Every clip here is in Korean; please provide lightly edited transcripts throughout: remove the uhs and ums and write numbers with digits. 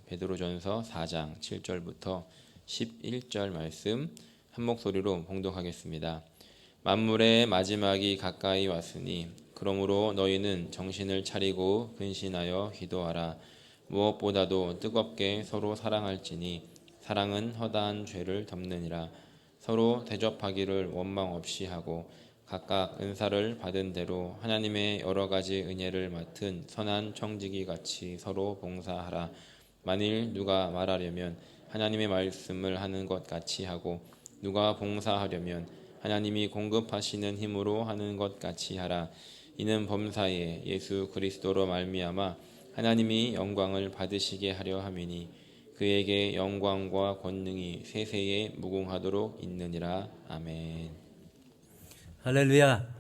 베드로전서 4장 7절부터 11절 말씀 한 목소리로 봉독하겠습니다. 만물의 마지막이 가까이 왔으니 그러므로 너희는 정신을 차리고 근신하여 기도하라. 무엇보다도 뜨겁게 서로 사랑할지니 사랑은 허다한 죄를 덮느니라. 서로 대접하기를 원망 없이 하고 각각 은사를 받은 대로 하나님의 여러 가지 은혜를 맡은 선한 청지기 같이 서로 봉사하라. 만일 누가 말하려면 하나님의 말씀을 하는 것 같이 하고 누가 봉사하려면 하나님이 공급하시는 힘으로 하는 것 같이 하라. 이는 범사에 예수 그리스도로 말미암아 하나님이 영광을 받으시게 하려 함이니 그에게 영광과 권능이 세세에 무궁하도록 있느니라. 아멘. 할렐루야.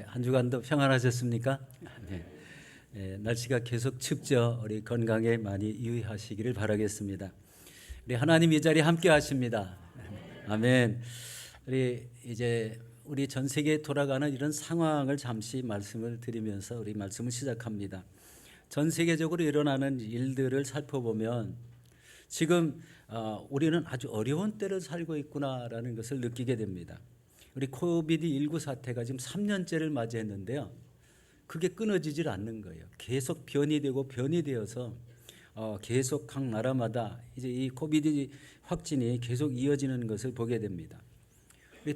한 주간도 평안하셨습니까? 네. 날씨가 계속 춥죠. 우리 건강에 많이 유의하시기를 바라겠습니다. 우리 하나님 이 자리에 함께 하십니다. 아멘. 우리 전 세계에 돌아가는 이런 상황을 잠시 말씀을 드리면서 우리 말씀을 시작합니다. 전 세계적으로 일어나는 일들을 살펴보면 지금 우리는 아주 어려운 때를 살고 있구나라는 것을 느끼게 됩니다. 우리 코비드19 사태가 지금 3년째를 맞이했는데요. 그게 끊어지질 않는 거예요. 계속 변이 되어서 계속 각 나라마다 이제 이 코비드 확진이 계속 이어지는 것을 보게 됩니다.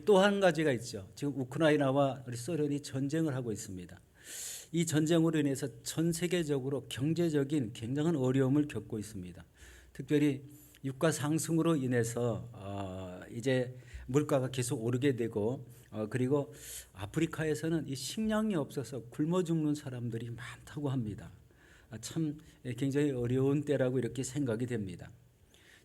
또 한 가지가 있죠. 지금 우크라이나와 우리 소련이 전쟁을 하고 있습니다. 이 전쟁으로 인해서 전 세계적으로 경제적인 굉장한 어려움을 겪고 있습니다. 특별히 유가 상승으로 인해서 이제 물가가 계속 오르게 되고 그리고 아프리카에서는 이 식량이 없어서 굶어 죽는 사람들이 많다고 합니다. 참 굉장히 어려운 때라고 이렇게 생각이 됩니다.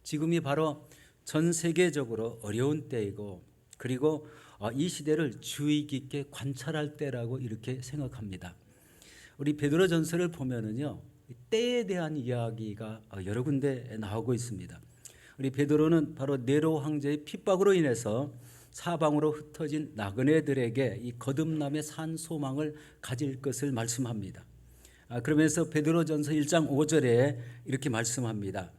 지금이 바로 전 세계적으로 어려운 때이고 그리고 이 시대를 주의 깊게 관찰할 때라고 이렇게 생각합니다. 우리 베드로전서를 보면은요, 때에 대한 이야기가 여러 군데 나오고 있습니다. 우리 베드로는 바로 네로 황제의 핍박으로 인해서 사방으로 흩어진 나그네들에게 이 거듭남의 산 소망을 가질 것을 말씀합니다. 그러면서 베드로전서 1장 5절에 이렇게 말씀합니다.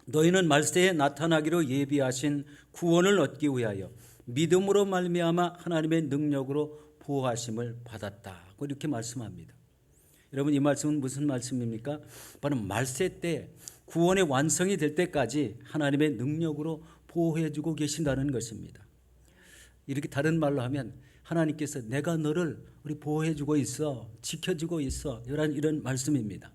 너희는 말세에 나타나기로 예비하신 구원을 얻기 위하여 믿음으로 말미암아 하나님의 능력으로 보호하심을 받았다고 이렇게 말씀합니다. 여러분, 이 말씀은 무슨 말씀입니까? 바로 말세 때 구원의 완성이 될 때까지 하나님의 능력으로 보호해주고 계신다는 것입니다. 이렇게 다른 말로 하면 하나님께서 내가 너를 우리 보호해주고 있어, 지켜주고 있어, 이런 말씀입니다.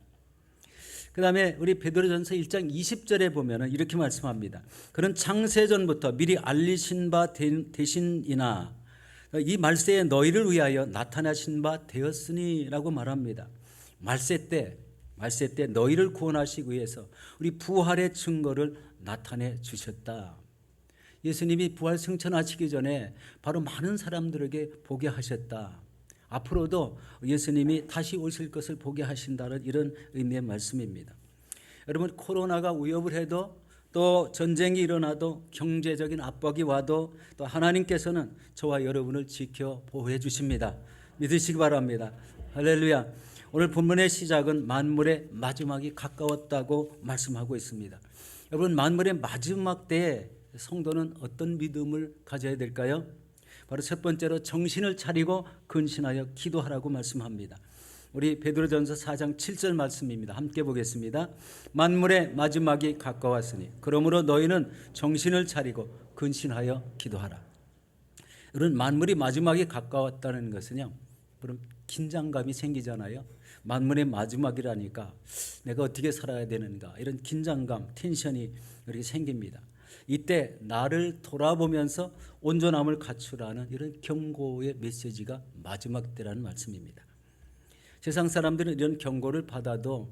그 다음에 우리 베드로전서 1장 20절에 보면 이렇게 말씀합니다. 그는 창세전부터 미리 알리신 바 되신이나 이 말세에 너희를 위하여 나타나신 바 되었으니라고 말합니다. 말세 때 너희를 구원하시기 위해서 우리 부활의 증거를 나타내 주셨다. 예수님이 부활 승천하시기 전에 바로 많은 사람들에게 보게 하셨다. 앞으로도 예수님이 다시 오실 것을 보게 하신다는 이런 의미의 말씀입니다. 여러분, 코로나가 위협을 해도 또 전쟁이 일어나도 경제적인 압박이 와도 또 하나님께서는 저와 여러분을 지켜 보호해 주십니다. 믿으시기 바랍니다. 할렐루야. 오늘 본문의 시작은 만물의 마지막이 가까웠다고 말씀하고 있습니다. 여러분, 만물의 마지막 때에 성도는 어떤 믿음을 가져야 될까요? 바로 첫 번째로 정신을 차리고 근신하여 기도하라고 말씀합니다. 우리 베드로전서 4장 7절 말씀입니다. 함께 보겠습니다. 만물의 마지막이 가까웠으니 그러므로 너희는 정신을 차리고 근신하여 기도하라. 이런 만물이 마지막이 가까웠다는 것은요, 그럼 긴장감이 생기잖아요. 만물의 마지막이라니까 내가 어떻게 살아야 되는가, 이런 긴장감, 텐션이 이렇게 생깁니다. 이때 나를 돌아보면서 온전함을 갖추라는 이런 경고의 메시지가 마지막 때라는 말씀입니다. 세상 사람들은 이런 경고를 받아도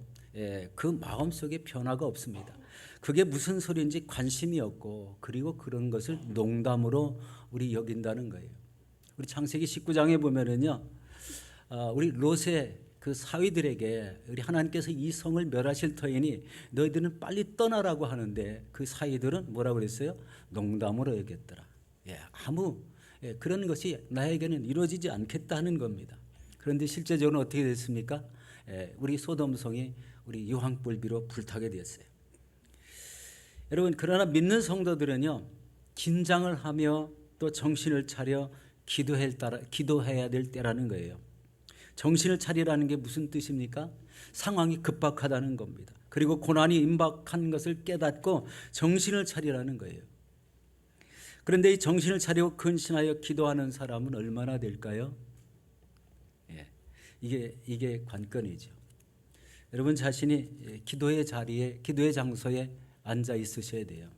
그 마음속에 변화가 없습니다. 그게 무슨 소리인지 관심이 없고 그리고 그런 것을 농담으로 우리 여긴다는 거예요. 우리 창세기 19장에 보면은요, 우리 롯의 그 사위들에게 우리 하나님께서 이 성을 멸하실 터이니 너희들은 빨리 떠나라고 하는데 그 사위들은 뭐라고 그랬어요? 농담으로 여겼더라. 그런 것이 나에게는 이루어지지 않겠다는 겁니다. 그런데 실제적으로 어떻게 됐습니까? 우리 소돔성이 우리 유황불비로 불타게 되었어요. 여러분, 그러나 믿는 성도들은요, 긴장을 하며 또 정신을 차려 기도해야 될 때라는 거예요. 정신을 차리라는 게 무슨 뜻입니까? 상황이 급박하다는 겁니다. 그리고 고난이 임박한 것을 깨닫고 정신을 차리라는 거예요. 그런데 이 정신을 차리고 근신하여 기도하는 사람은 얼마나 될까요? 예, 이게 관건이죠. 여러분 자신이 기도의 자리에, 기도의 장소에 앉아 있으셔야 돼요.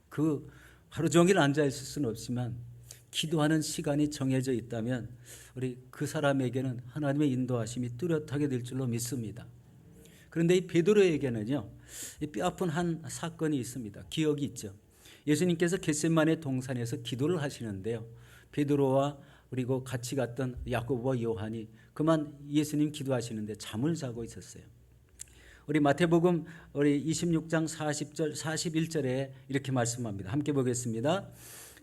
그 하루 종일 앉아 있을 수는 없지만 기도하는 시간이 정해져 있다면 우리 그 사람에게는 하나님의 인도하심이 뚜렷하게 될 줄로 믿습니다. 그런데 이 베드로에게는요, 이 뼈아픈 한 사건이 있습니다. 기억이 있죠. 예수님께서 겟세마네 동산에서 기도를 하시는데요, 베드로와 그리고 같이 갔던 야고보와 요한이 그만 예수님 기도하시는데 잠을 자고 있었어요. 우리 마태복음 우리 26장 40절 41절에 이렇게 말씀합니다. 함께 보겠습니다.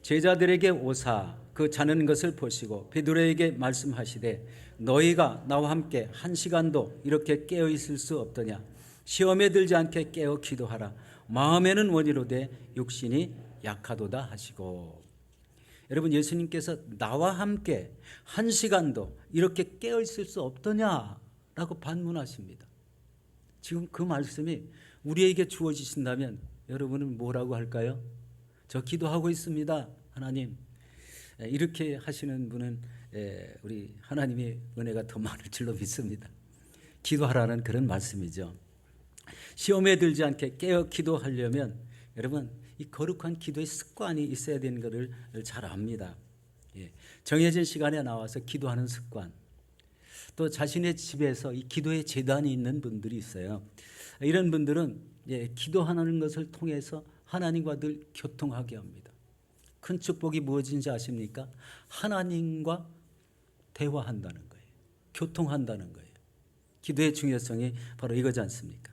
제자들에게 오사 그 자는 것을 보시고 베드로에게 말씀하시되 너희가 나와 함께 한 시간도 이렇게 깨어 있을 수 없더냐. 시험에 들지 않게 깨어 기도하라. 마음에는 원이로되 육신이 약하도다 하시고. 여러분, 예수님께서 나와 함께 한 시간도 이렇게 깨어 있을 수 없더냐라고 반문하십니다. 지금 그 말씀이 우리에게 주어지신다면 여러분은 뭐라고 할까요? 저 기도하고 있습니다, 하나님. 이렇게 하시는 분은 우리 하나님의 은혜가 더 많을 줄로 믿습니다. 기도하라는 그런 말씀이죠. 시험에 들지 않게 깨어 기도하려면 여러분 이 거룩한 기도의 습관이 있어야 되는 것을 잘 압니다. 정해진 시간에 나와서 기도하는 습관, 또 자신의 집에서 이 기도의 제단이 있는 분들이 있어요. 이런 분들은 기도하는 것을 통해서 하나님과 늘 교통하게 합니다. 큰 축복이 무엇인지 아십니까? 하나님과 대화한다는 거예요. 교통한다는 거예요. 기도의 중요성이 바로 이거지 않습니까?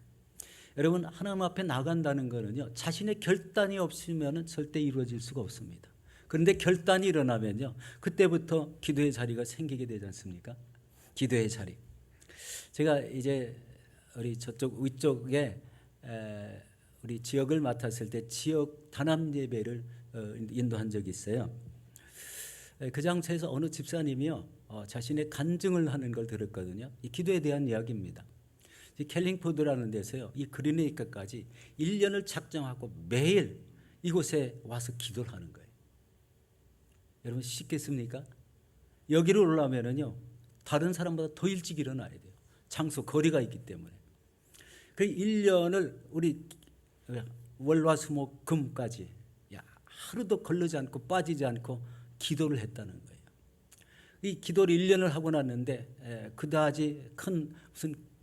여러분, 하나님 앞에 나간다는 거는요, 자신의 결단이 없으면 절대 이루어질 수가 없습니다. 그런데 결단이 일어나면요, 그때부터 기도의 자리가 생기게 되지 않습니까? 기도의 자리. 제가 이제 우리 저쪽 위쪽에 우리 지역을 맡았을 때 지역 단합 예배를 인도한 적이 있어요. 그 장소에서 어느 집사님이요, 자신의 간증을 하는 걸 들었거든요. 이 기도에 대한 이야기입니다. 이 캘링포드라는 데서요, 이 그리네이카까지 1년을 작정하고 매일 이곳에 와서 기도를 하는 거예요. 여러분 쉽겠습니까? 여기로 올라오면은요, 다른 사람보다 더 일찍 일어나야 돼요. 장소, 거리가 있기 때문에. 그 1년을 우리 월화수목금까지 하루도 걸르지 않고 빠지지 않고 기도를 했다는 거예요. 이 기도를 1년을 하고 났는데 그다지 큰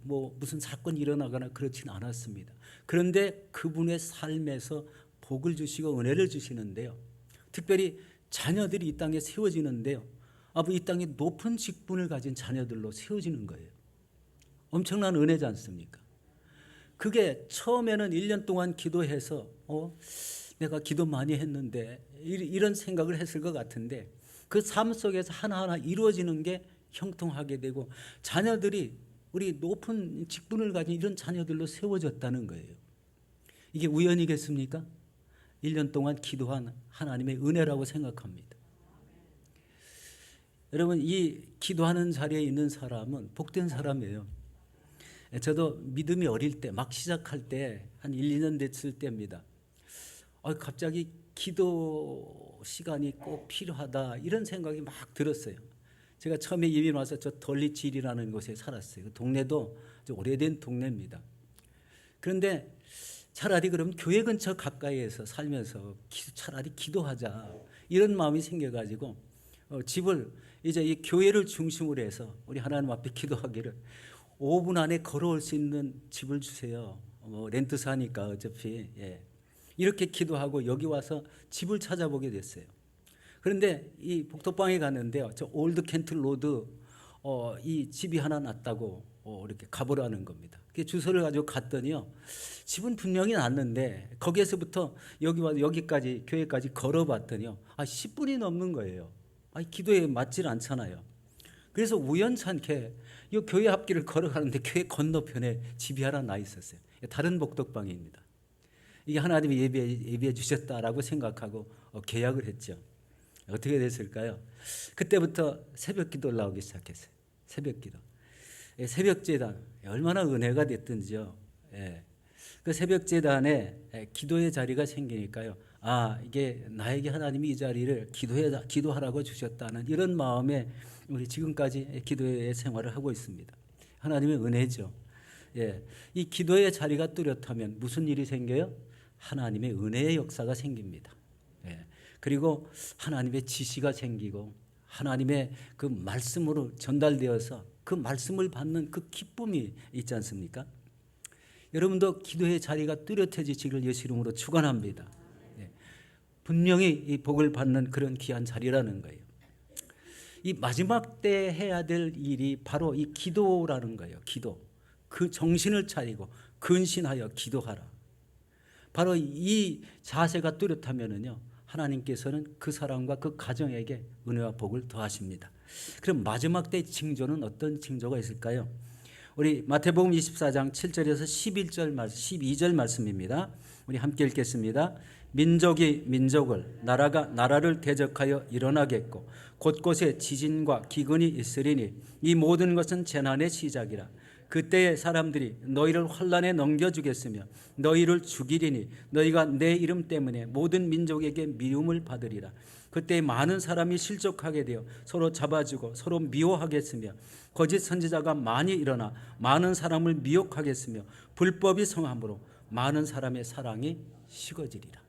무슨 사건이 일어나거나 그렇지는 않았습니다. 그런데 그분의 삶에서 복을 주시고 은혜를 주시는데요, 특별히 자녀들이 이 땅에 세워지는데요, 이 땅에 높은 직분을 가진 자녀들로 세워지는 거예요. 엄청난 은혜지 않습니까? 그게 처음에는 1년 동안 기도해서 내가 기도 많이 했는데 이런 생각을 했을 것 같은데 그 삶 속에서 하나하나 이루어지는 게 형통하게 되고 자녀들이 우리 높은 직분을 가진 이런 자녀들로 세워졌다는 거예요. 이게 우연이겠습니까? 1년 동안 기도한 하나님의 은혜라고 생각합니다. 여러분, 이 기도하는 자리에 있는 사람은 복된 사람이에요. 저도 믿음이 어릴 때 막 시작할 때 한 1, 2년 됐을 때입니다. 갑자기 기도 시간이 꼭 필요하다 이런 생각이 막 들었어요. 제가 처음에 이민 와서 저 덜리칠이라는 곳에 살았어요. 그 동네도 오래된 동네입니다. 그런데 차라리 그럼 교회 근처 가까이에서 살면서 차라리 기도하자 이런 마음이 생겨가지고 집을 이제 이 교회를 중심으로 해서 우리 하나님 앞에 기도하기를 5분 안에 걸어올 수 있는 집을 주세요. 렌트 사니까 어차피 이렇게 기도하고 여기 와서 집을 찾아보게 됐어요. 그런데 이 복덕방에 갔는데요, 저 올드 켄틀 로드 이 집이 하나 났다고 이렇게 가보라는 겁니다. 그 주소를 가지고 갔더니요, 집은 분명히 났는데 거기에서부터 여기까지 교회까지 걸어봤더니요, 10분이 넘는 거예요. 기도에 맞질 않잖아요. 그래서 우연찮게 이 교회 앞길을 걸어가는데 교회 건너편에 집이 하나 나 있었어요. 다른 복덕방입니다. 이게 하나님이 예비해 주셨다라고 생각하고 계약을 했죠. 어떻게 됐을까요? 그때부터 새벽 기도를 나오기 시작했어요. 새벽 기도. 새벽 제단 얼마나 은혜가 됐든지요. 예. 그 새벽 제단에 기도의 자리가 생기니까요. 아, 이게 나에게 하나님이 이 자리를 기도하라고 주셨다는 이런 마음에 우리 지금까지 기도의 생활을 하고 있습니다. 하나님의 은혜죠. 예. 이 기도의 자리가 뚜렷하면 무슨 일이 생겨요? 하나님의 은혜의 역사가 생깁니다. 예. 그리고 하나님의 지시가 생기고 하나님의 그 말씀으로 전달되어서 그 말씀을 받는 그 기쁨이 있지 않습니까? 여러분도 기도의 자리가 뚜렷해지기를 예수 이름으로 축원합니다. 예. 분명히 이 복을 받는 그런 귀한 자리라는 거예요. 이 마지막 때 해야 될 일이 바로 이 기도라는 거예요. 기도. 그 정신을 차리고 근신하여 기도하라. 바로 이 자세가 뚜렷하면은요, 하나님께서는 그 사람과 그 가정에게 은혜와 복을 더하십니다. 그럼 마지막 때의 징조는 어떤 징조가 있을까요? 우리 마태복음 24장 7절에서 12절 말씀입니다. 우리 함께 읽겠습니다. 민족이 민족을, 나라가 나라를 대적하여 일어나겠고 곳곳에 지진과 기근이 있으리니 이 모든 것은 재난의 시작이라. 그때에 사람들이 너희를 환난에 넘겨주겠으며 너희를 죽이리니 너희가 내 이름 때문에 모든 민족에게 미움을 받으리라. 그때 많은 사람이 실족하게 되어 서로 잡아주고 서로 미워하겠으며 거짓 선지자가 많이 일어나 많은 사람을 미혹하겠으며 불법이 성함으로 많은 사람의 사랑이 식어지리라.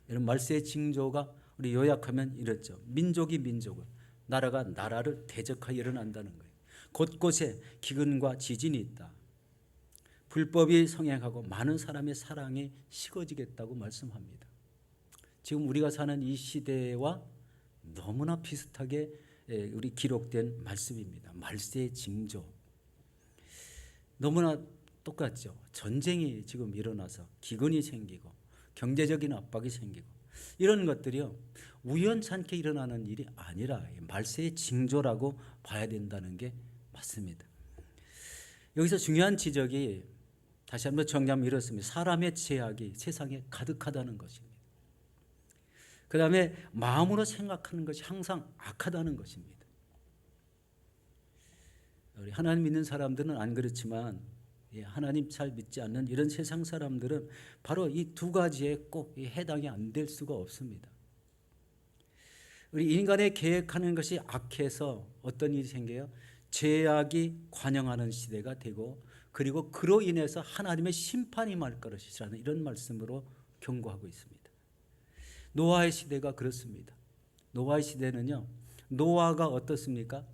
이런 말세의 징조가 우리 요약하면 이렇죠. 민족이 민족을, 나라가 나라를 대적하여 일어난다는 거예요. 곳곳에 기근과 지진이 있다. 불법이 성행하고 많은 사람의 사랑이 식어지겠다고 말씀합니다. 지금 우리가 사는 이 시대와 너무나 비슷하게 우리 기록된 말씀입니다. 말세의 징조. 너무나 똑같죠. 전쟁이 지금 일어나서 기근이 생기고 경제적인 압박이 생기고 이런 것들이요, 우연찮게 일어나는 일이 아니라 말세의 징조라고 봐야 된다는 게 맞습니다. 여기서 중요한 지적이 다시 한번 정리하면 이렇습니다. 사람의 죄악이 세상에 가득하다는 것입니다. 그 다음에 마음으로 생각하는 것이 항상 악하다는 것입니다. 우리 하나님 믿는 사람들은 안 그렇지만 하나님 잘 믿지 않는 이런 세상 사람들은 바로 이 두 가지에 꼭 해당이 안 될 수가 없습니다. 우리 인간의 계획하는 것이 악해서 어떤 일이 생겨요? 죄악이 관영하는 시대가 되고 그리고 그로 인해서 하나님의 심판이 말 것이라는 이런 말씀으로 경고하고 있습니다. 노아의 시대가 그렇습니다. 노아의 시대는요, 노아가 어떻습니까?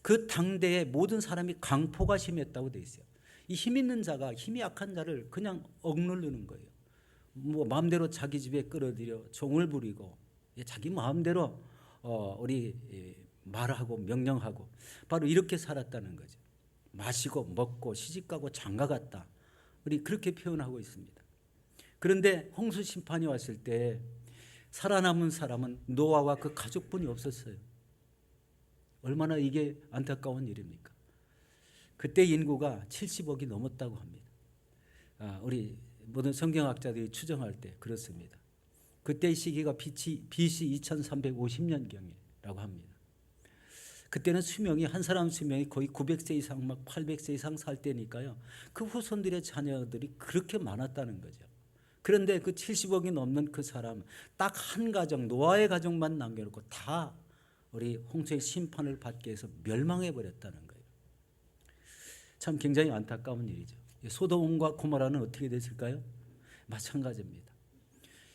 그 당대에 모든 사람이 강포가 심했다고 되어 있어요. 이 힘 있는 자가 힘이 약한 자를 그냥 억누르는 거예요. 뭐 마음대로 자기 집에 끌어들여 종을 부리고 자기 마음대로 우리 말하고 명령하고 바로 이렇게 살았다는 거죠. 마시고 먹고 시집가고 장가갔다. 우리 그렇게 표현하고 있습니다. 그런데 홍수 심판이 왔을 때 살아남은 사람은 노아와 그 가족뿐이 없었어요. 얼마나 이게 안타까운 일입니까? 그때 인구가 70억이 넘었다고 합니다. 우리 모든 성경학자들이 추정할 때 그렇습니다. 그때의 시기가 BC 2350년경이라고 합니다. 그때는 수명이 한 사람 수명이 거의 900세 이상 막 800세 이상 살 때니까요. 그 후손들의 자녀들이 그렇게 많았다는 거죠. 그런데 그 70억이 넘는 그 사람 딱 한 가정 노아의 가정만 남겨놓고 다 우리 홍수의 심판을 받기 위해서 멸망해 버렸다는 거예요. 참 굉장히 안타까운 일이죠. 소돔과 고모라는 어떻게 됐을까요? 마찬가지입니다.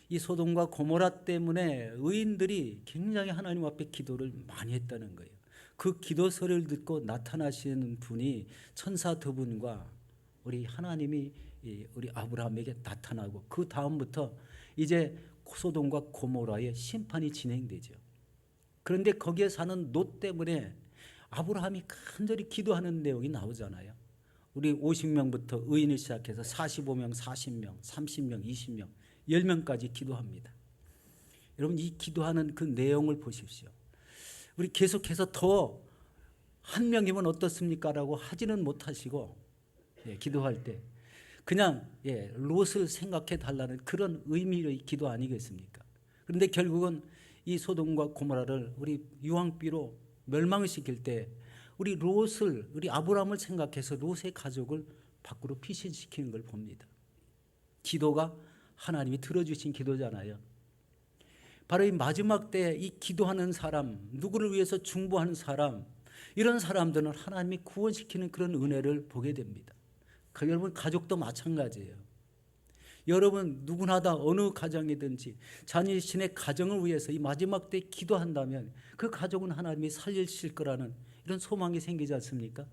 이 소돔과 고모라 때문에 의인들이 굉장히 하나님 앞에 기도를 많이 했다는 거예요. 그 기도 소리를 듣고 나타나시는 분이 천사 두 분과 우리 하나님이 우리 아브라함에게 나타나고 그 다음부터 이제 소돔과 고모라의 심판이 진행되죠. 그런데 거기에 사는 롯 때문에 아브라함이 간절히 기도하는 내용이 나오잖아요. 우리 50명부터 의인을 시작해서 45명, 40명, 30명, 20명, 10명까지 기도합니다. 여러분 이 기도하는 그 내용을 보십시오. 우리 계속해서 더 한 명이면 어떻습니까? 라고 하지는 못하시고 기도할 때 그냥 롯을 생각해 달라는 그런 의미의 기도 아니겠습니까? 그런데 결국은 이 소돔과 고모라를 우리 유황비로 멸망시킬 때 우리 롯을, 우리 아브라함을 생각해서 롯의 가족을 밖으로 피신시키는 걸 봅니다. 기도가 하나님이 들어주신 기도잖아요. 바로 이 마지막 때 이 기도하는 사람, 누구를 위해서 중보하는 사람, 이런 사람들은 하나님이 구원시키는 그런 은혜를 보게 됩니다. 여러분 가족도 마찬가지예요. 여러분 누구나 다 어느 가정이든지 자신의 가정을 위해서 이 마지막 때 기도한다면 그 가족은 하나님이 살리실 거라는 이런 소망이 생기지 않습니까?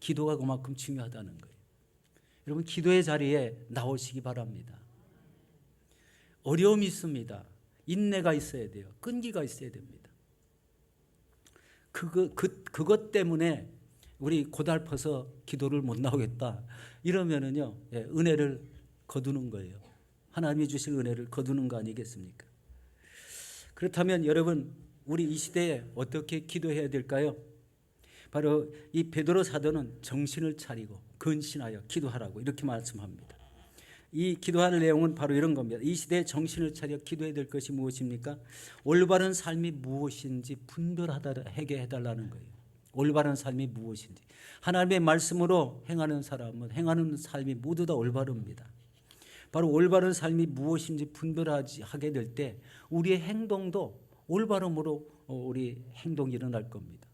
기도가 그만큼 중요하다는 거예요. 여러분 기도의 자리에 나오시기 바랍니다. 어려움이 있습니다. 인내가 있어야 돼요. 끈기가 있어야 됩니다. 그것 때문에 우리 고달퍼서 기도를 못 나오겠다 이러면은요, 은혜를 거두는 거예요. 하나님이 주신 은혜를 거두는 거 아니겠습니까? 그렇다면 여러분 우리 이 시대에 어떻게 기도해야 될까요? 바로 이 베드로 사도는 정신을 차리고 근신하여 기도하라고 이렇게 말씀합니다. 이 기도할 내용은 바로 이런 겁니다. 이 시대에 정신을 차려 기도해야 될 것이 무엇입니까? 올바른 삶이 무엇인지 분별하게 해달라는 거예요. 올바른 삶이 무엇인지. 하나님의 말씀으로 행하는 사람은 행하는 삶이 모두 다 올바릅니다. 바로 올바른 삶이 무엇인지 분별하게 될 때 우리의 행동도 올바름으로 우리 행동이 일어날 겁니다.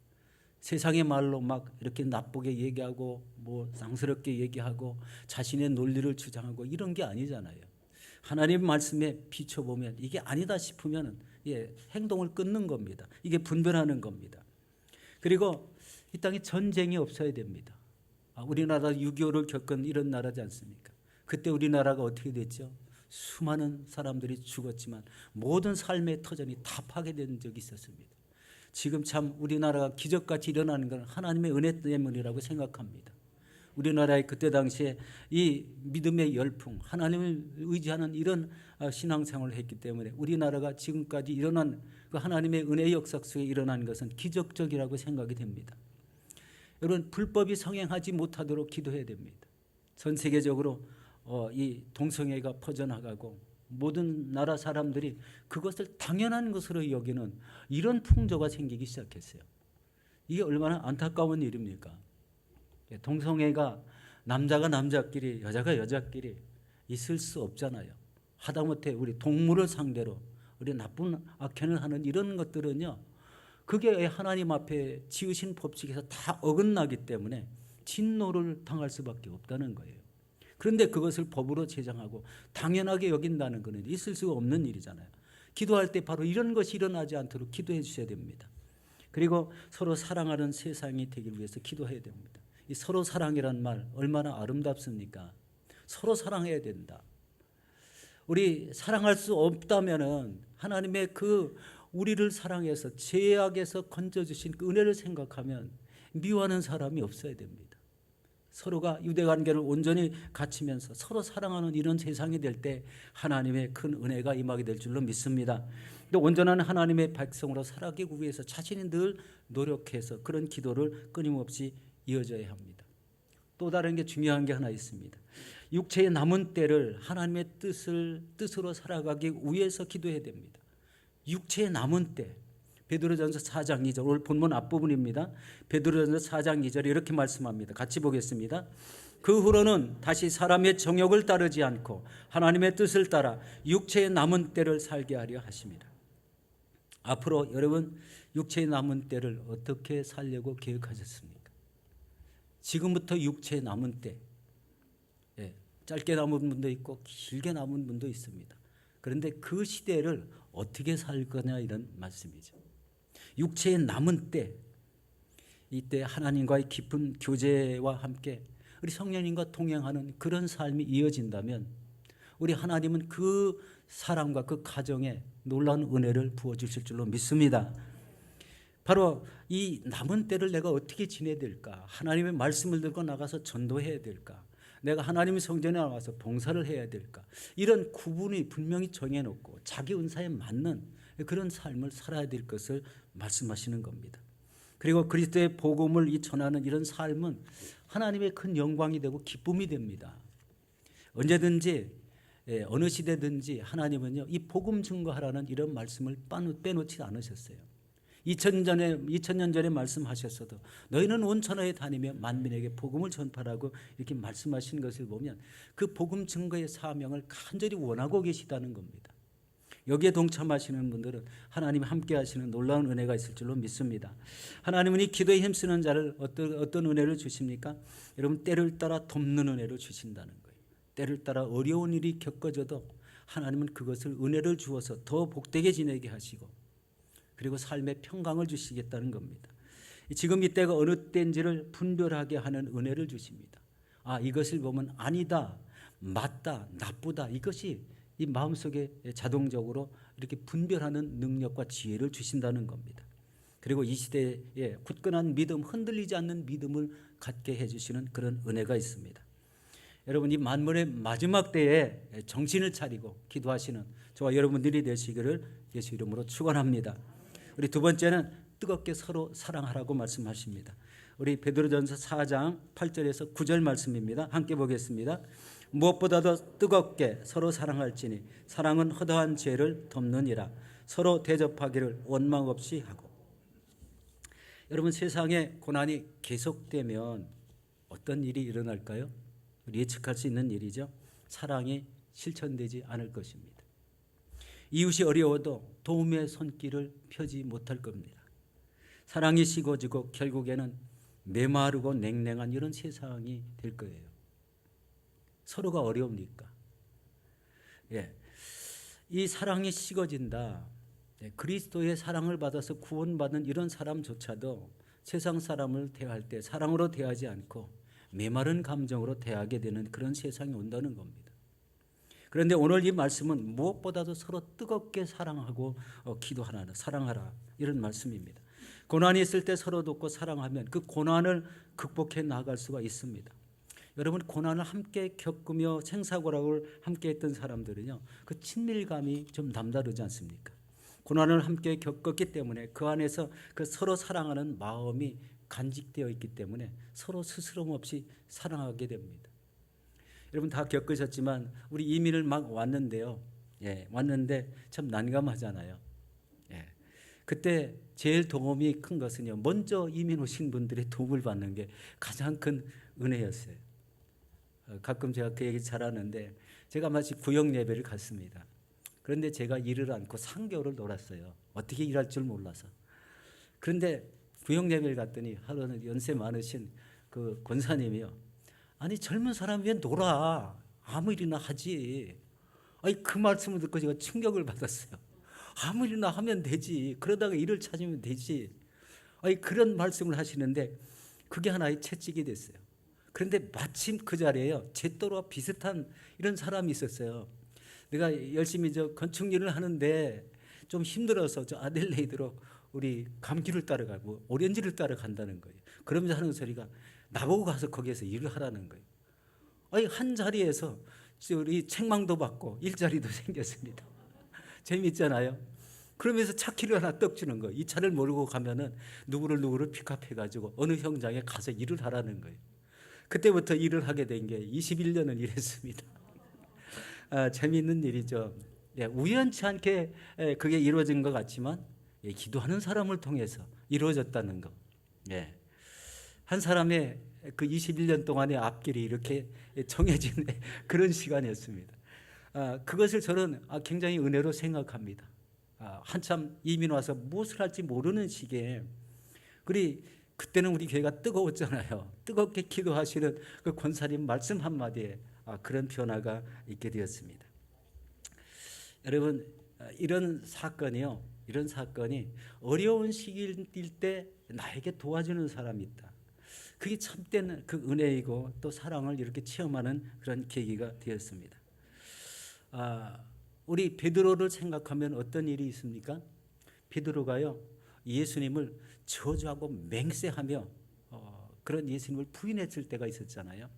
세상의 말로 막 이렇게 나쁘게 얘기하고 뭐 쌍스럽게 얘기하고 자신의 논리를 주장하고 이런 게 아니잖아요. 하나님 말씀에 비춰보면 이게 아니다 싶으면 행동을 끊는 겁니다. 이게 분별하는 겁니다. 그리고 이 땅에 전쟁이 없어야 됩니다. 우리나라 6.25를 겪은 이런 나라지 않습니까? 그때 우리나라가 어떻게 됐죠? 수많은 사람들이 죽었지만 모든 삶의 터전이 다 파괴된 적이 있었습니다. 지금 참 우리나라가 기적같이 일어나는 건 하나님의 은혜 때문이라고 생각합니다. 우리나라의 그때 당시에 이 믿음의 열풍, 하나님을 의지하는 이런 신앙생활을 했기 때문에 우리나라가 지금까지 일어난 그 하나님의 은혜의 역사 속에 일어난 것은 기적적이라고 생각이 됩니다. 여러분 불법이 성행하지 못하도록 기도해야 됩니다. 전 세계적으로 이 동성애가 퍼져나가고 모든 나라 사람들이 그것을 당연한 것으로 여기는 이런 풍조가 생기기 시작했어요. 이게 얼마나 안타까운 일입니까? 동성애가 남자가 남자끼리 여자가 여자끼리 있을 수 없잖아요. 하다못해 우리 동물을 상대로 우리 나쁜 악행을 하는 이런 것들은요, 그게 하나님 앞에 지으신 법칙에서 다 어긋나기 때문에 진노를 당할 수밖에 없다는 거예요. 그런데 그것을 법으로 제정하고 당연하게 여긴다는 것은 있을 수가 없는 일이잖아요. 기도할 때 바로 이런 것이 일어나지 않도록 기도해 주셔야 됩니다. 그리고 서로 사랑하는 세상이 되길 위해서 기도해야 됩니다. 이 서로 사랑이란 말 얼마나 아름답습니까? 서로 사랑해야 된다. 우리 사랑할 수 없다면은 하나님의 그 우리를 사랑해서 죄악에서 건져주신 그 은혜를 생각하면 미워하는 사람이 없어야 됩니다. 서로가 유대관계를 온전히 갖추면서 서로 사랑하는 이런 세상이 될 때 하나님의 큰 은혜가 임하게 될 줄로 믿습니다. 또 온전한 하나님의 백성으로 살아가기 위해서 자신이 늘 노력해서 그런 기도를 끊임없이 이어져야 합니다. 또 다른 게 중요한 게 하나 있습니다. 육체의 남은 때를 하나님의 뜻으로 살아가기 위해서 기도해야 됩니다. 육체의 남은 때, 베드로전서 4장 2절, 오늘 본문 앞부분입니다. 베드로전서 4장 2절에 이렇게 말씀합니다. 같이 보겠습니다. 그 후로는 다시 사람의 정욕을 따르지 않고 하나님의 뜻을 따라 육체의 남은 때를 살게 하려 하십니다. 앞으로 여러분 육체의 남은 때를 어떻게 살려고 계획하셨습니까? 지금부터 육체의 남은 때, 짧게 남은 분도 있고 길게 남은 분도 있습니다. 그런데 그 시대를 어떻게 살 거냐 이런 말씀이죠. 육체의 남은 때, 이때 하나님과의 깊은 교제와 함께 우리 성령님과 동행하는 그런 삶이 이어진다면 우리 하나님은 그 사람과 그 가정에 놀라운 은혜를 부어주실 줄로 믿습니다. 바로 이 남은 때를 내가 어떻게 지내야 될까? 하나님의 말씀을 들고 나가서 전도해야 될까? 내가 하나님의 성전에 나와서 봉사를 해야 될까? 이런 구분이 분명히 정해놓고 자기 은사에 맞는 그런 삶을 살아야 될 것을 말씀하시는 겁니다. 그리고 그리스도의 복음을 전하는 이런 삶은 하나님의 큰 영광이 되고 기쁨이 됩니다. 언제든지 어느 시대든지 하나님은요 이 복음 증거하라는 이런 말씀을 빼놓지 않으셨어요. 2000년 전에 말씀하셨어도 너희는 온 천하에 다니며 만민에게 복음을 전파라고 이렇게 말씀하신 것을 보면 그 복음 증거의 사명을 간절히 원하고 계시다는 겁니다. 여기에 동참하시는 분들은 하나님 함께 하시는 놀라운 은혜가 있을 줄로 믿습니다. 하나님은 이 기도에 힘쓰는 자를 어떤 은혜를 주십니까? 여러분 때를 따라 돕는 은혜를 주신다는 거예요. 때를 따라 어려운 일이 겪어져도 하나님은 그것을 은혜를 주어서 더 복되게 지내게 하시고 그리고 삶의 평강을 주시겠다는 겁니다. 지금 이 때가 어느 때인지를 분별하게 하는 은혜를 주십니다. 이것을 보면 아니다, 맞다, 나쁘다 이것이 이 마음속에 자동적으로 이렇게 분별하는 능력과 지혜를 주신다는 겁니다. 그리고 이 시대에 굳건한 믿음, 흔들리지 않는 믿음을 갖게 해주시는 그런 은혜가 있습니다. 여러분 이 만물의 마지막 때에 정신을 차리고 기도하시는 저와 여러분들이 되시기를 예수 이름으로 축원합니다. 우리 두 번째는 뜨겁게 서로 사랑하라고 말씀하십니다. 우리 베드로전서 4장 8절에서 9절 말씀입니다. 함께 보겠습니다. 무엇보다도 뜨겁게 서로 사랑할지니 사랑은 허다한 죄를 덮느니라. 서로 대접하기를 원망 없이 하고. 여러분 세상에 고난이 계속되면 어떤 일이 일어날까요? 예측할 수 있는 일이죠. 사랑이 실천되지 않을 것입니다. 이웃이 어려워도 도움의 손길을 펴지 못할 겁니다. 사랑이 식어지고 결국에는 메마르고 냉랭한 이런 세상이 될 거예요. 서로가 어려우니까. 이 사랑이 식어진다. 그리스도의 사랑을 받아서 구원받은 이런 사람조차도 세상 사람을 대할 때 사랑으로 대하지 않고 메마른 감정으로 대하게 되는 그런 세상이 온다는 겁니다. 그런데 오늘 이 말씀은 무엇보다도 서로 뜨겁게 사랑하고 기도하라, 사랑하라 이런 말씀입니다. 고난이 있을 때 서로 돕고 사랑하면 그 고난을 극복해 나아갈 수가 있습니다. 여러분 고난을 함께 겪으며 생사고락을 함께 했던 사람들은요 그 친밀감이 좀 남다르지 않습니까? 고난을 함께 겪었기 때문에 그 안에서 그 서로 사랑하는 마음이 간직되어 있기 때문에 서로 스스럼 없이 사랑하게 됩니다. 여러분 다 겪으셨지만 우리 이민을 막 왔는데요. 왔는데 참 난감하잖아요. 그때 제일 도움이 큰 것은요. 먼저 이민 오신 분들의 도움을 받는 게 가장 큰 은혜였어요. 가끔 제가 그 얘기 잘 하는데 제가 마치 구역 예배를 갔습니다. 그런데 제가 일을 않고 3개월을 놀았어요. 어떻게 일할 줄 몰라서. 그런데 구역 예배를 갔더니 하루는 연세 많으신 그 권사님이요. 아니 젊은 사람 왜 놀아? 아무 일이나 하지. 그 말씀을 듣고 제가 충격을 받았어요. 아무 일이나 하면 되지. 그러다가 일을 찾으면 되지. 그런 말씀을 하시는데 그게 하나의 채찍이 됐어요. 그런데 마침 그 자리에요. 제 또래와 비슷한 이런 사람이 있었어요. 내가 열심히 건축 일을 하는데 좀 힘들어서 저 아델레이드로 우리 감기를 따라가고 오렌지를 따라간다는 거예요. 그러면서 하는 소리가 나보고 가서 거기에서 일을 하라는 거예요. 한 자리에서 우리 책망도 받고 일자리도 생겼습니다. 재미있잖아요. 그러면서 차 키를 하나 떡 주는 거예요. 이 차를 몰고 가면은 누구를 픽업해가지고 어느 현장에 가서 일을 하라는 거예요. 그때부터 일을 하게 된 게 21년을 일했습니다. 재미있는 일이죠. 우연치 않게 그게 이루어진 것 같지만 기도하는 사람을 통해서 이루어졌다는 거. 한 사람의 그 21년 동안의 앞길이 이렇게 정해진 그런 시간이었습니다. 그것을 저는 굉장히 은혜로 생각합니다. 한참 이민 와서 무엇을 할지 모르는 시기에 그때는 우리 교회가 뜨거웠잖아요. 뜨겁게 기도하시는 그 권사님 말씀 한마디에 그런 변화가 있게 되었습니다. 여러분 이런 사건이 어려운 시기일 때 나에게 도와주는 사람이 있다. 그게 참된 그 은혜이고 또 사랑을 이렇게 체험하는 그런 계기가 되었습니다. 우리 베드로를 생각하면 어떤 일이 있습니까? 베드로가요 예수님을 저주하고 맹세하며 그런 예수님을 부인했을 때가 있었잖아요.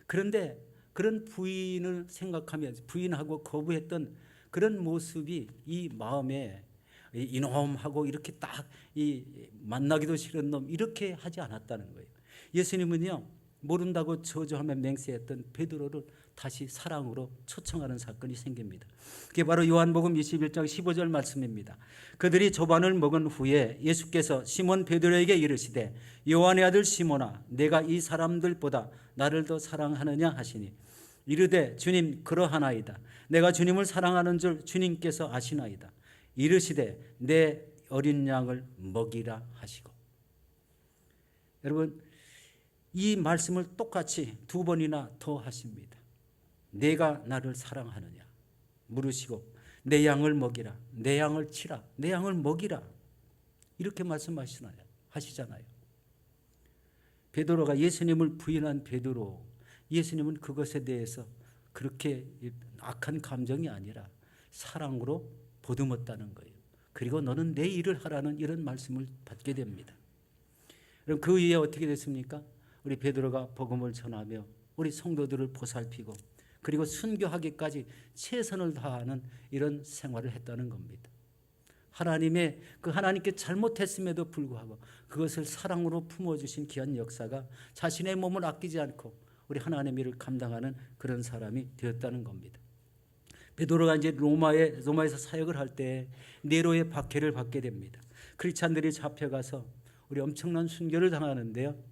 그런데 그런 부인을 생각하며 부인하고 거부했던 그런 모습이 이 마음에 이놈하고 이렇게 딱 만나기도 싫은 놈 이렇게 하지 않았다는 거예요. 예수님은요 모른다고 저주하며 맹세했던 베드로를 다시 사랑으로 초청하는 사건이 생깁니다. 그게 바로 요한복음 21장 15절 말씀입니다. 그들이 조반을 먹은 후에 예수께서 시몬 베드로에게 이르시되 요한의 아들 시몬아 내가 이 사람들보다 나를 더 사랑하느냐 하시니 이르되 주님 그러하나이다. 내가 주님을 사랑하는 줄 주님께서 아시나이다. 이르시되 내 어린 양을 먹이라 하시고. 여러분 이 말씀을 똑같이 두 번이나 더 하십니다. 내가 나를 사랑하느냐 물으시고 내 양을 먹이라, 내 양을 치라, 내 양을 먹이라 이렇게 말씀하시잖아요. 베드로가 예수님을 부인한 베드로, 예수님은 그것에 대해서 그렇게 악한 감정이 아니라 사랑으로 보듬었다는 거예요. 그리고 너는 내 일을 하라는 이런 말씀을 받게 됩니다. 그럼 그 이후에 어떻게 됐습니까? 우리 베드로가 복음을 전하며 우리 성도들을 보살피고 그리고 순교하기까지 최선을 다하는 이런 생활을 했다는 겁니다. 하나님께 잘못했음에도 불구하고 그것을 사랑으로 품어주신 귀한 역사가 자신의 몸을 아끼지 않고 우리 하나님의 일을 감당하는 그런 사람이 되었다는 겁니다. 베드로가 이제 로마에서 사역을 할 때 네로의 박해를 받게 됩니다. 크리스찬들이 잡혀가서 우리 엄청난 순교를 당하는데요.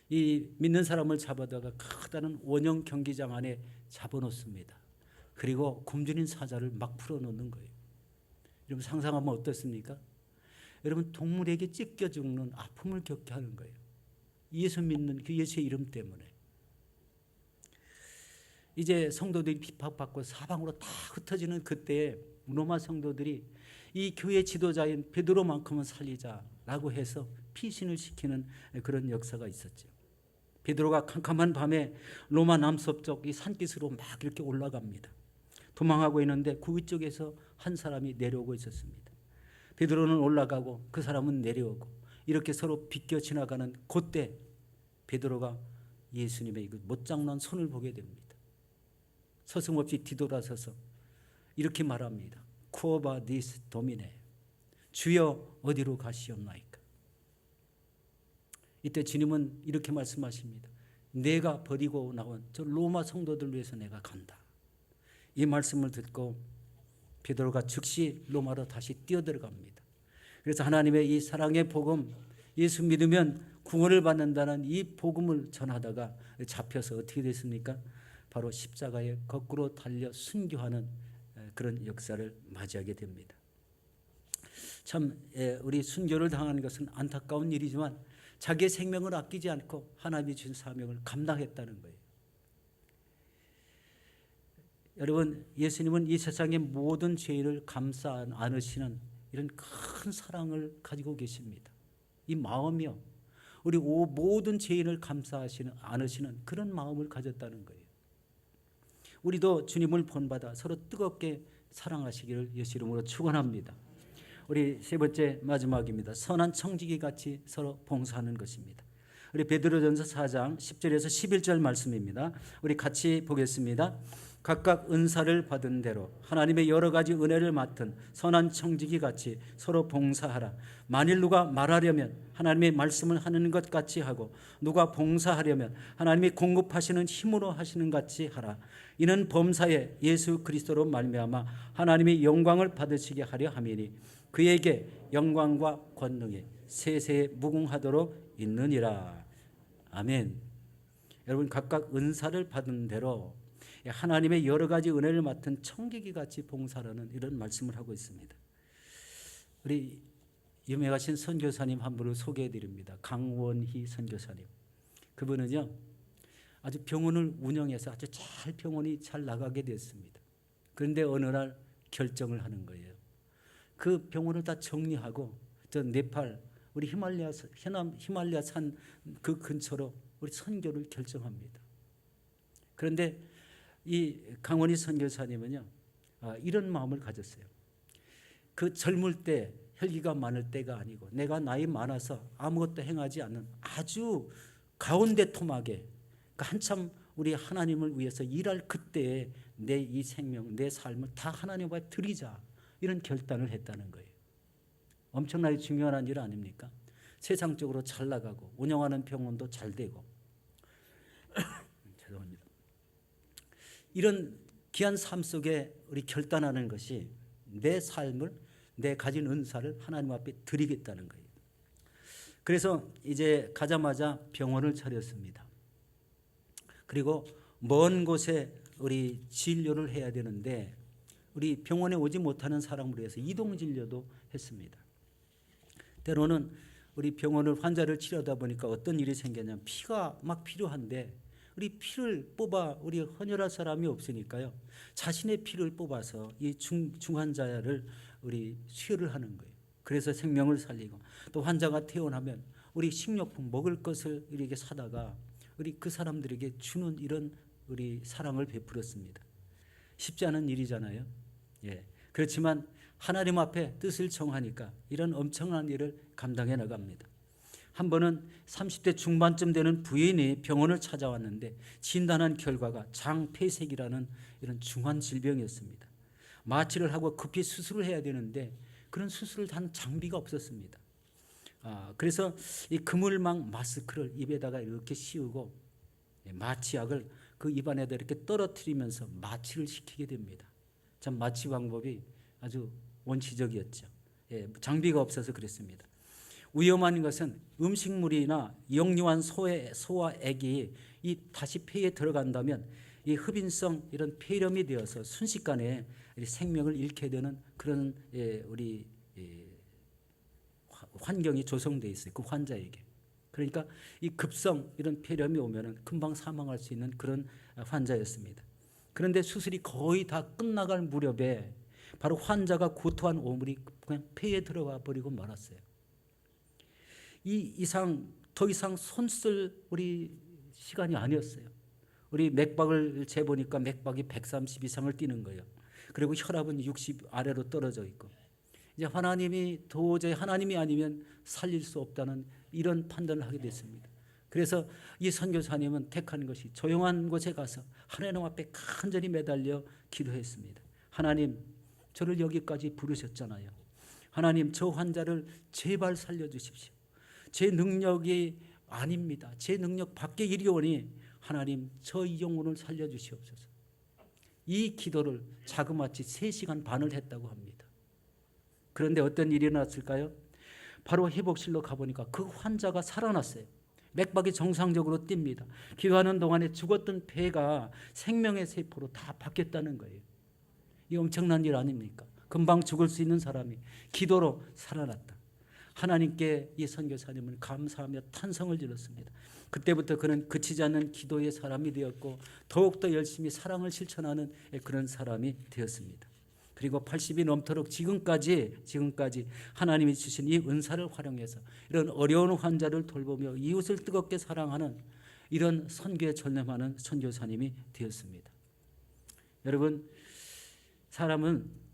이 믿는 사람을 잡아다가 크다는 원형 경기장 안에 잡아놓습니다. 그리고 굶주린 사자를 막 풀어놓는 거예요. 여러분 상상하면 어떻습니까? 여러분 동물에게 찢겨 죽는 아픔을 겪게 하는 거예요. 예수 믿는 그 예수의 이름 때문에. 이제 성도들이 핍박받고 사방으로 다 흩어지는 그때에 로마 성도들이 이 교회 지도자인 베드로만큼은 살리자라고 해서 피신을 시키는 그런 역사가 있었죠. 베드로가 캄캄한 밤에 로마 남서쪽 이 산기슭으로 막 이렇게 올라갑니다. 도망하고 있는데 그 위쪽에서 한 사람이 내려오고 있었습니다. 베드로는 올라가고 그 사람은 내려오고 이렇게 서로 비껴 지나가는 그때 베드로가 예수님의 그 못장난 손을 보게 됩니다. 서슴없이 뒤돌아서서 이렇게 말합니다. Quo vadis Domine, 주여 어디로 가시옵나이까. 이때 주님은 이렇게 말씀하십니다. 내가 버리고 나온 저 로마 성도들 위해서 내가 간다. 이 말씀을 듣고 베드로가 즉시 로마로 다시 뛰어들어갑니다. 그래서 하나님의 이 사랑의 복음, 예수 믿으면 구원을 받는다는 이 복음을 전하다가 잡혀서 어떻게 됐습니까? 바로 십자가에 거꾸로 달려 순교하는 그런 역사를 맞이하게 됩니다. 참 우리 순교를 당하는 것은 안타까운 일이지만 자기의 생명을 아끼지 않고 하나님이 주신 사명을 감당했다는 거예요. 여러분 예수님은 이 세상의 모든 죄를 감싸 안으시는 이런 큰 사랑을 가지고 계십니다. 이 마음이요. 우리 모든 죄인을 감싸 안으시는 그런 마음을 가졌다는 거예요. 우리도 주님을 본받아 서로 뜨겁게 사랑하시기를 예수 이름으로 축원합니다. 우리 세 번째 마지막입니다. 선한 청지기 같이 서로 봉사하는 것입니다. 우리 베드로전서 4장 10절에서 11절 말씀입니다. 우리 같이 보겠습니다. 각각 은사를 받은 대로 하나님의 여러 가지 은혜를 맡은 선한 청지기 같이 서로 봉사하라. 만일 누가 말하려면 하나님의 말씀을 하는 것 같이 하고 누가 봉사하려면 하나님이 공급하시는 힘으로 하시는 같이 하라. 이는 범사에 예수 그리스도로 말미암아 하나님의 영광을 받으시게 하려 함이니 그에게 영광과 권능이 세세에 무궁하도록 있느니라. 아멘. 여러분 각각 은사를 받은 대로 하나님의 여러 가지 은혜를 맡은 청지기 같이 봉사라는 이런 말씀을 하고 있습니다. 우리 유명하신 선교사님 한 분을 소개해 드립니다. 강원희 선교사님. 그분은요 아주 병원을 운영해서 아주 병원이 잘 나가게 됐습니다. 그런데 어느 날 결정을 하는 거예요. 그 병원을 다 정리하고 저 네팔 우리 히말라야 산 그 근처로 우리 선교를 결정합니다. 그런데 이 강원희 선교사님은요 이런 마음을 가졌어요. 그 젊을 때 혈기가 많을 때가 아니고 내가 나이 많아서 아무것도 행하지 않는 아주 가운데 토막에 한참 우리 하나님을 위해서 일할 그때에 내 이 생명 내 삶을 다 하나님 앞에 드리자 이런 결단을 했다는 거예요. 엄청나게 중요한 일 아닙니까? 세상적으로 잘 나가고 운영하는 병원도 잘 되고 죄송합니다. 이런 귀한 삶 속에 우리 결단하는 것이 내 삶을, 내 가진 은사를 하나님 앞에 드리겠다는 거예요. 그래서 이제 가자마자 병원을 차렸습니다. 그리고 먼 곳에 우리 진료를 해야 되는데 우리 병원에 오지 못하는 사람을 위해서 이동 진료도 했습니다. 때로는 우리 병원을 환자를 치료하다 보니까 어떤 일이 생겼냐면 피가 막 필요한데 우리 피를 뽑아 우리 헌혈할 사람이 없으니까요. 자신의 피를 뽑아서 이 중환자를 우리 수혈을 하는 거예요. 그래서 생명을 살리고 또 환자가 퇴원하면 우리 식료품 먹을 것을 이렇게 사다가 우리 그 사람들에게 주는 이런 우리 사랑을 베풀었습니다. 쉽지 않은 일이잖아요. 예. 그렇지만 하나님 앞에 뜻을 정하니까 이런 엄청난 일을 감당해 나갑니다. 한 번은 30대 중반쯤 되는 부인이 병원을 찾아왔는데 진단한 결과가 장폐색이라는 이런 중한 질병이었습니다. 마취를 하고 급히 수술을 해야 되는데 그런 수술을 한 장비가 없었습니다. 그래서 이 그물망 마스크를 입에다가 이렇게 씌우고 마취약을 그 입안에다 이렇게 떨어뜨리면서 마취를 시키게 됩니다. 참 마취 방법이 아주 원시적이었죠. 예, 장비가 없어서 그랬습니다. 위험한 것은 음식물이나 영유한 소와 액이 이 다시 폐에 들어간다면 이 흡인성 이런 폐렴이 되어서 순식간에 생명을 잃게 되는 그런 우리 환경이 조성되어 있어요. 그 환자에게. 그러니까 이 급성 이런 폐렴이 오면은 금방 사망할 수 있는 그런 환자였습니다. 그런데 수술이 거의 다 끝나갈 무렵에 바로 환자가 구토한 오물이 그냥 폐에 들어가 버리고 말았어요. 더 이상 손쓸 우리 시간이 아니었어요. 우리 맥박을 재보니까 맥박이 130 이상을 뛰는 거예요. 그리고 혈압은 60 아래로 떨어져 있고 이제 도저히 하나님이 아니면 살릴 수 없다는 이런 판단을 하게 됐습니다. 그래서 이 선교사님은 택한 것이 조용한 곳에 가서 하나님 앞에 간절히 매달려 기도했습니다. 하나님, 저를 여기까지 부르셨잖아요. 하나님, 저 환자를 제발 살려주십시오. 제 능력이 아닙니다. 제 능력 밖에 일이 오니 하나님, 저 이 영혼을 살려주시옵소서. 이 기도를 자그마치 3시간 반을 했다고 합니다. 그런데 어떤 일이 일어났을까요? 바로 회복실로 가보니까 그 환자가 살아났어요. 맥박이 정상적으로 뜁니다. 기도하는 동안에 죽었던 폐가 생명의 세포로 다 바뀌었다는 거예요. 이 엄청난 일 아닙니까? 금방 죽을 수 있는 사람이 기도로 살아났다. 하나님께 이 선교사님은 감사하며 탄성을 질렀습니다. 그때부터 그는 그치지 않는 기도의 사람이 되었고 더욱더 열심히 사랑을 실천하는 그런 사람이 되었습니다. 그리고 80이 넘도록 지금까지 하나님이 주신 이 은사를 활용해서 이런 어려운 환자를 돌보며 이웃을 뜨겁게 사랑하는 이런 선교에 전념하는 선교사님이 되었습니다. 여러분, 사람은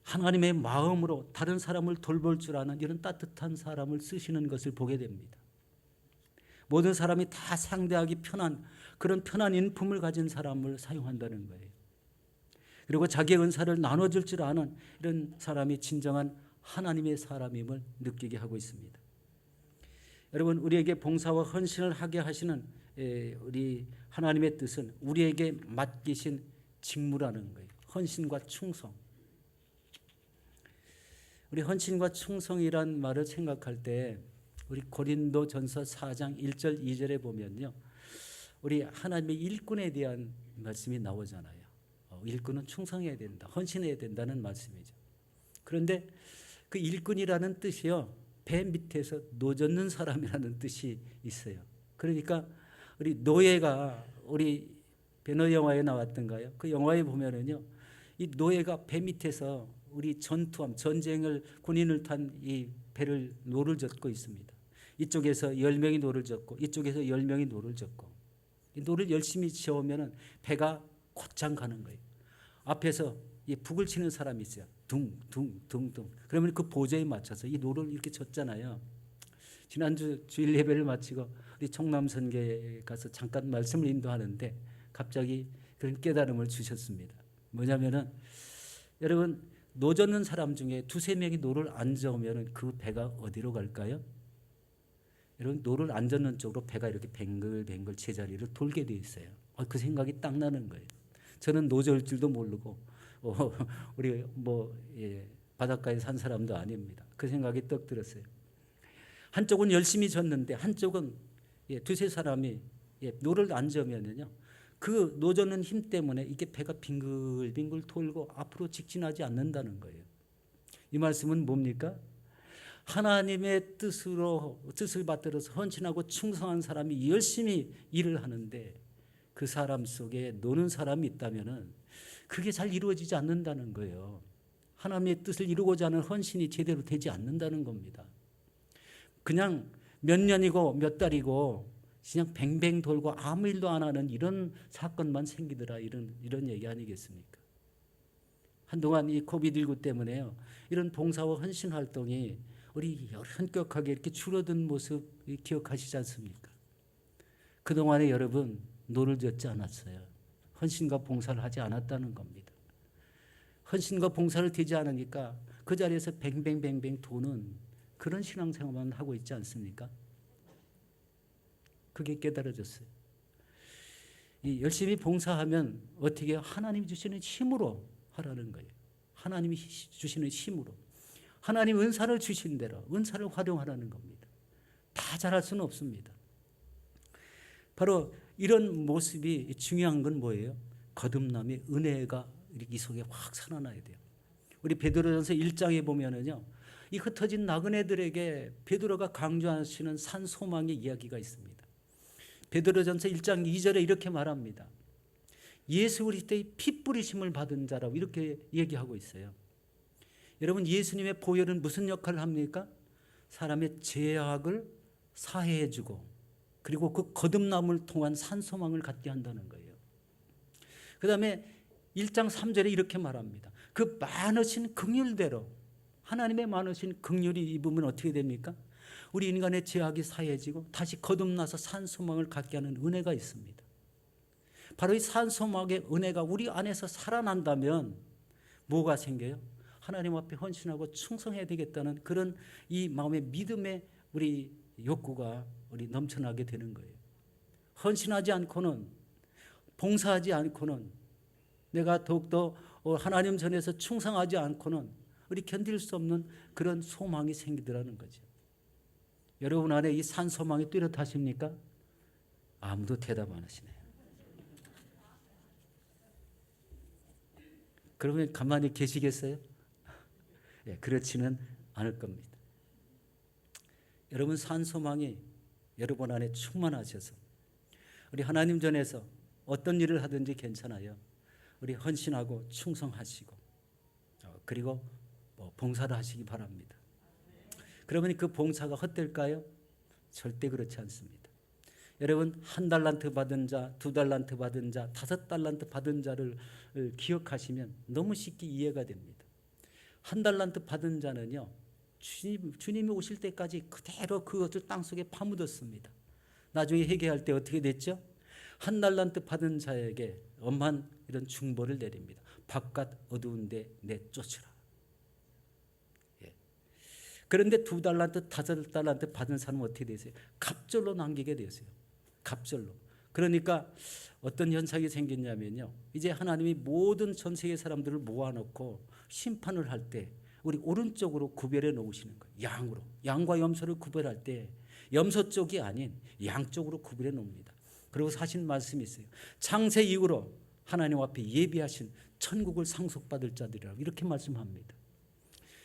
하나님의 마음으로 다른 사람을 돌볼 줄 아는 이런 따뜻한 사람을 쓰시는 것을 보게 됩니다. 모든 사람이 다 상대하기 편한 그런 편한 인품을 가진 사람을 사용한다는 거예요. 그리고 자기의 은사를 나눠줄 줄 아는 이런 사람이 진정한 하나님의 사람임을 느끼게 하고 있습니다. 여러분, 우리에게 봉사와 헌신을 하게 하시는 우리 하나님의 뜻은 우리에게 맡기신 직무라는 거예요. 헌신과 충성. 우리 헌신과 충성이란 말을 생각할 때 우리 고린도전서 4장 1절 2절에 보면요, 우리 하나님의 일꾼에 대한 말씀이 나오잖아요. 일꾼은 충성해야 된다, 헌신해야 된다는 말씀이죠. 그런데 그 일꾼이라는 뜻이요, 배 밑에서 노젓는 사람이라는 뜻이 있어요. 그러니까 우리 노예가 우리 배너 영화에 나왔던가요? 그 영화에 보면은요, 이 노예가 배 밑에서 우리 전쟁을 군인을 탄 이 배를 노를 젓고 있습니다. 이쪽에서 10명이 노를 젓고 이쪽에서 10명이 노를 젓고 이 노를 열심히 지어오면은 배가 곧장 가는 거예요. 앞에서 이 북을 치는 사람이 있어요. 둥둥둥둥. 그러면 그 보조에 맞춰서 이 노를 이렇게 젓잖아요. 지난주 주일 예배를 마치고 우리 청남선교에 가서 잠깐 말씀을 인도하는데 갑자기 그런 깨달음을 주셨습니다. 뭐냐면은 여러분, 노 젓는 사람 중에 2-3명이 노를 안 저으면 그 배가 어디로 갈까요? 여러분, 노를 안 젓는 쪽으로 배가 이렇게 뱅글뱅글 제자리를 돌게 되어 있어요. 그 생각이 딱 나는 거예요. 저는 노조일 줄도 모르고 우리 바닷가에 산 사람도 아닙니다. 그 생각이 떡 들었어요. 한쪽은 열심히 졌는데 한쪽은 두세 사람이 노를 안 저면은요, 그 노젓는 힘 때문에 이게 배가 빙글빙글 돌고 앞으로 직진하지 않는다는 거예요. 이 말씀은 뭡니까? 하나님의 뜻을 받들어서 헌신하고 충성한 사람이 열심히 일을 하는데 그 사람 속에 노는 사람이 있다면은 그게 잘 이루어지지 않는다는 거예요. 하나님의 뜻을 이루고자 하는 헌신이 제대로 되지 않는다는 겁니다. 그냥 몇 년이고 몇 달이고 그냥 뱅뱅 돌고 아무 일도 안 하는 이런 사건만 생기더라, 이런 얘기 아니겠습니까? 한동안 이 코비드19 때문에요, 이런 봉사와 헌신 활동이 우리 현격하게 이렇게 줄어든 모습 기억하시지 않습니까? 그동안에 여러분 노를 젓지 않았어요. 헌신과 봉사를 하지 않았다는 겁니다. 헌신과 봉사를 되지 않으니까 그 자리에서 뱅뱅뱅뱅 도는 그런 신앙생활만 하고 있지 않습니까? 그게 깨달아졌어요. 이 열심히 봉사하면 어떻게 하나님이 주시는 힘으로 하라는 거예요. 하나님이 주시는 힘으로. 하나님 은사를 주신 대로 은사를 활용하라는 겁니다. 다 잘할 수는 없습니다. 바로 이런 모습이 중요한 건 뭐예요? 거듭남의 은혜가 이 속에 확 살아나야 돼요. 우리 베드로전서 1장에 보면은요, 이 흩어진 나그네들에게 베드로가 강조하시는 산 소망의 이야기가 있습니다. 베드로전서 1장 2절에 이렇게 말합니다. 예수 그리스도의 피 뿌리심을 받은 자라고 이렇게 얘기하고 있어요. 여러분, 예수님의 보혈은 무슨 역할을 합니까? 사람의 죄악을 사해해 주고 그리고 그 거듭남을 통한 산소망을 갖게 한다는 거예요. 그 다음에 1장 3절에 이렇게 말합니다. 그 많으신 긍휼대로, 하나님의 많으신 긍휼이 입으면 어떻게 됩니까? 우리 인간의 죄악이 사해지고 다시 거듭나서 산소망을 갖게 하는 은혜가 있습니다. 바로 이 산소망의 은혜가 우리 안에서 살아난다면 뭐가 생겨요? 하나님 앞에 헌신하고 충성해야 되겠다는 그런 이 마음의 믿음의 우리 욕구가 우리 넘쳐나게 되는 거예요. 헌신하지 않고는, 봉사하지 않고는, 내가 더욱더 하나님 전에서 충성하지 않고는 우리 견딜 수 없는 그런 소망이 생기더라는 거죠. 여러분 안에 이 산소망이 뚜렷하십니까? 아무도 대답 안 하시네요. 그러면 가만히 계시겠어요? 네, 그렇지는 않을 겁니다. 여러분 산소망이 여러분 안에 충만하셔서 우리 하나님 전에서 어떤 일을 하든지 괜찮아요. 우리 헌신하고 충성하시고 그리고 봉사를 하시기 바랍니다. 그러면 그 봉사가 헛될까요? 절대 그렇지 않습니다. 여러분, 1달란트 받은 자, 2달란트 받은 자, 5달란트 받은 자를 기억하시면 너무 쉽게 이해가 됩니다. 1달란트 받은 자는요, 주님이 오실 때까지 그대로 그것을 땅속에 파묻었습니다. 나중에 회개할 때 어떻게 됐죠? 1달란트 받은 자에게 엄한 이런 중벌을 내립니다. 바깥 어두운 데 내쫓으라. 그런데 2달란트, 5달란트 받은 사람은 어떻게 되세요? 갑절로 남기게 되세요. 갑절로. 그러니까 어떤 현상이 생겼냐면요, 이제 하나님이 모든 전 세계 사람들을 모아놓고 심판을 할 때 우리 오른쪽으로 구별해 놓으시는 거예요. 양으로. 양과 염소를 구별할 때 염소 쪽이 아닌 양쪽으로 구별해 놓습니다. 그리고 사신 말씀이 있어요. 창세 이후로 하나님 앞에 예비하신 천국을 상속받을 자들이라고 이렇게 말씀합니다.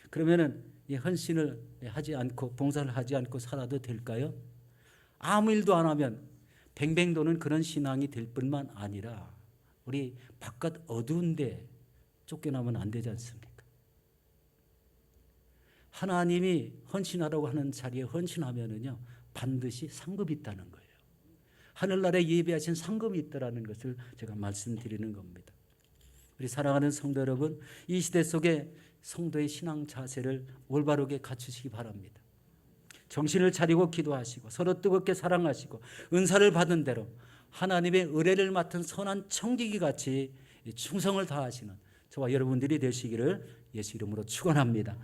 그러면은 이 헌신을 하지 않고 봉사를 하지 않고 살아도 될까요? 아무 일도 안 하면 뱅뱅 도는 그런 신앙이 될 뿐만 아니라 우리 바깥 어두운데 쫓겨나면 안 되지 않습니까? 하나님이 헌신하라고 하는 자리에 헌신하면은요, 반드시 상급이 있다는 거예요. 하늘나라에 예비하신 상급이 있다라는 것을 제가 말씀드리는 겁니다. 우리 사랑하는 성도 여러분, 이 시대 속에 성도의 신앙 자세를 올바르게 갖추시기 바랍니다. 정신을 차리고 기도하시고 서로 뜨겁게 사랑하시고 은사를 받은 대로 하나님의 의뢰를 맡은 선한 청지기 같이 충성을 다하시는 저와 여러분들이 되시기를 예수 이름으로 축원합니다.